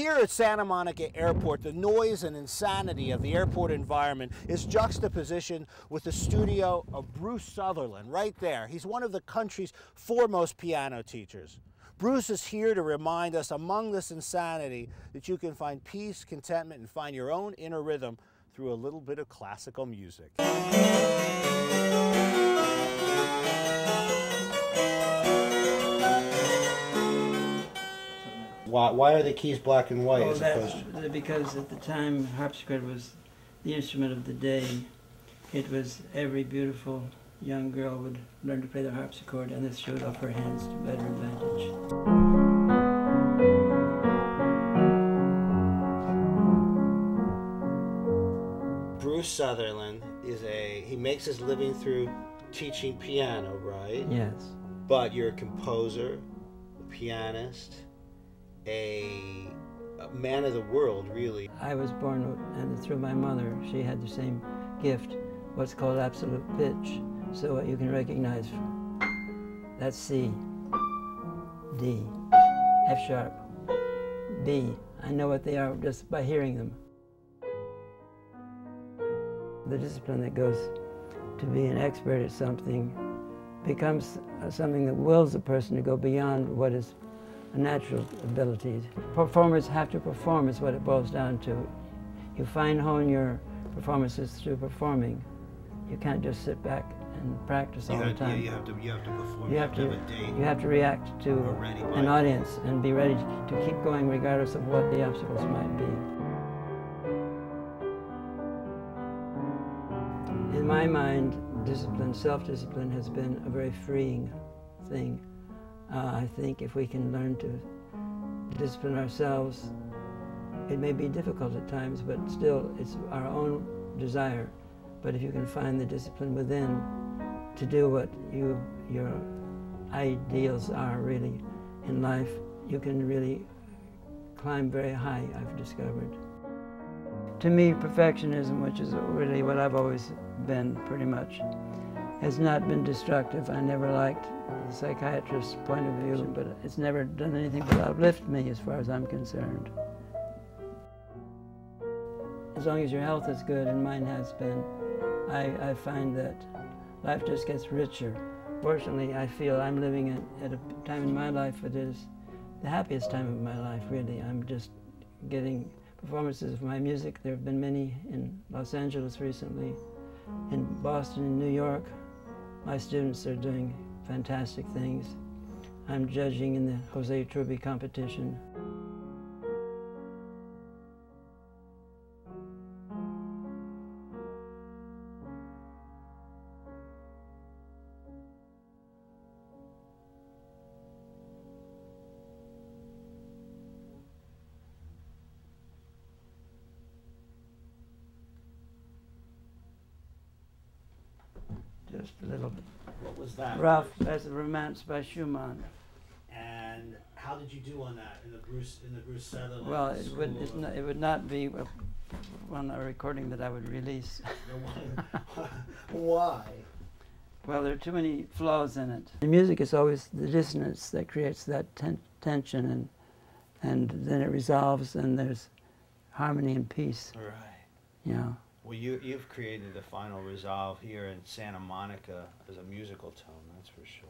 Here at Santa Monica Airport, the noise and insanity of the airport environment is juxtapositioned with the studio of Bruce Sutherland, right there. He's one of the country's foremost piano teachers. Bruce is here to remind us, among this insanity, that you can find peace, contentment, and find your own inner rhythm through a little bit of classical music. Why are the keys black and white? Because at the time harpsichord was the instrument of the day. It was every beautiful young girl would learn to play the harpsichord, and this showed off her hands to better advantage. Bruce Sutherland he makes his living through teaching piano, right? Yes. But you're a composer, a pianist, a man of the world, really. I was born, and through my mother, she had the same gift, what's called absolute pitch. So you can recognize, that's C, D, F sharp, B. I know what they are just by hearing them. The discipline that goes to be an expert at something becomes something that wills a person to go beyond what is a natural ability. Performers have to perform is what it boils down to. You fine-hone your performances through performing. You can't just sit back and practice all the time. You have to perform. You have to react to an audience and be ready to keep going regardless of what the obstacles might be. In my mind, discipline, self-discipline has been a very freeing thing. I think if we can learn to discipline ourselves, it may be difficult at times, but still it's our own desire. But if you can find the discipline within to do what your ideals are really in life, you can really climb very high, I've discovered. To me, perfectionism, which is really what I've always been pretty much, has not been destructive. I never liked the psychiatrist's point of view, but it's never done anything but uplift me as far as I'm concerned. As long as your health is good, and mine has been, I find that life just gets richer. Fortunately, I feel I'm living at a time in my life that is the happiest time of my life, really. I'm just getting performances of my music. There have been many in Los Angeles recently, in Boston, in New York. My students are doing fantastic things. I'm judging in the Jose Truby competition. Just a little bit. What was that? Rough as a Romance by Schumann. And how did you do on that in the Bruce Sutherland? Well, it would not be one recording that I would release. Why? Well, there are too many flaws in it. The music is always the dissonance that creates that tension, and then it resolves, and there's harmony and peace. Right. Yeah. Well, you've created the final resolve here in Santa Monica as a musical tone, that's for sure.